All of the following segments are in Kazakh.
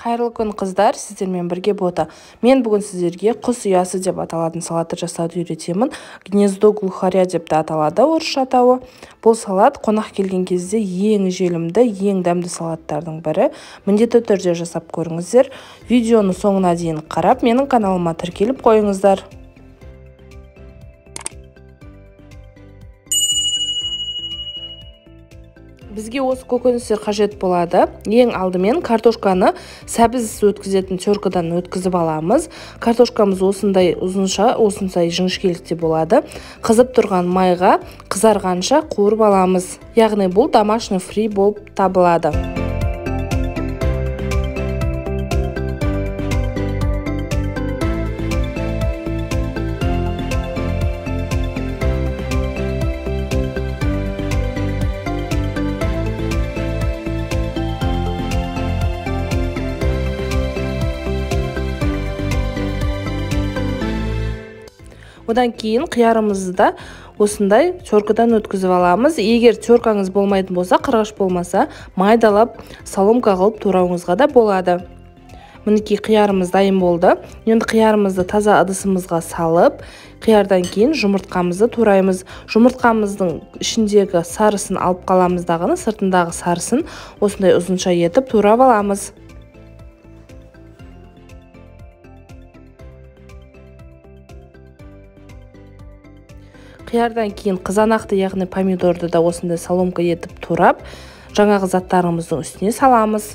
Қайырлы күн қыздар, сіздермен бірге бота. Мен бүгін сіздерге құс ұясы деп аталатын салатты жасауды үйретемін. Гнездо глухаря деп те аталады орысша атауы. Бұл салат қонақ келген кезде ең желімді, ең дәмді салаттардың бірі. Міндетті түрде жасап көріңіздер. Видеоны соңына дейін қарап, менің каналыма тіркеліп қойыңыздар. Бізге осы көкөністер қажет болады. Ең алдымен картошканы сәбіз өткізетін теркадан өткізіп аламыз. Картошкамыз осындай ұзынша, осындай жіңішкелікте болады. Қызып тұрған майға қызарғанша қуырып аламыз. Яғни бұл домашний фри болып табылады. Одан кейін қиярымызды да осындай теркадан өткізіп аламыз. Егер теркаңыз болмайтын болса, қырғыш болмаса, майдалап соломка қылып турауыңызға да болады. Мінекей қиярымыз дайын болды. Енді қиярымызды таза ыдысымызға салып, қиярдан кейін жұмыртқамызды тураймыз. Жұмыртқамыздың ішіндегі сарысын алып қаламыз дағыны, сыртындағы сарысын осындай ұзынша етіп турап аламыз. Қиярдан кейін қызанақты, яғни помидорды да осындай соломка етіп турап, жаңағы заттарымыздың үстіне саламыз.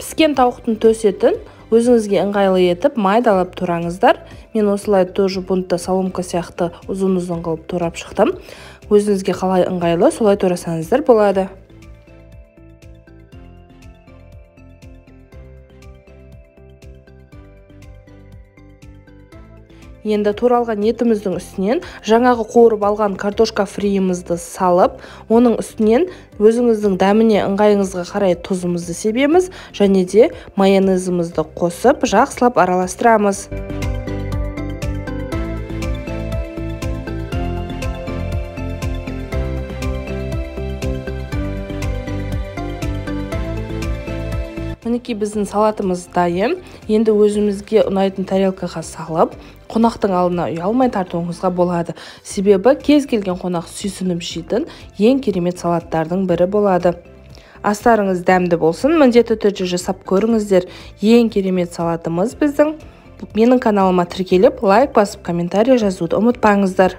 Піскен тауықтың төс етін өзіңізге ыңғайлы етіп майдалап тураңыздар. Мен осылай тоже бұнтта соломка сияқты ұзын-ұзын қылып турап шықтым. Өзіңізге қалай ыңғайлы, солай турасаңыздар болады. Енді туралған етіміздің үстінен жаңағы қуырып алған картошка фриімізді салып, оның үстінен өзіңіздің дәміне ыңғайыңызға қарай тұзымызды себеміз, және де майонезімізді қосып, жақсылап араластырамыз. Мінекей біздің салатымыз дайын. Енді өзімізге ұнайтын тарелкаға салып, қонақтың алдына ұялмай тартуыңызға болады. Себебі кез келген қонақ сүйсініп жейтін ең керемет салаттардың бірі болады. Астарыңыз дәмді болсын, міндетті түрде жасап көріңіздер. Ең керемет салатымыз біздің. Менің каналыма тіркеліп, лайк басып, комментарий жазуды ұмытпаңыздар.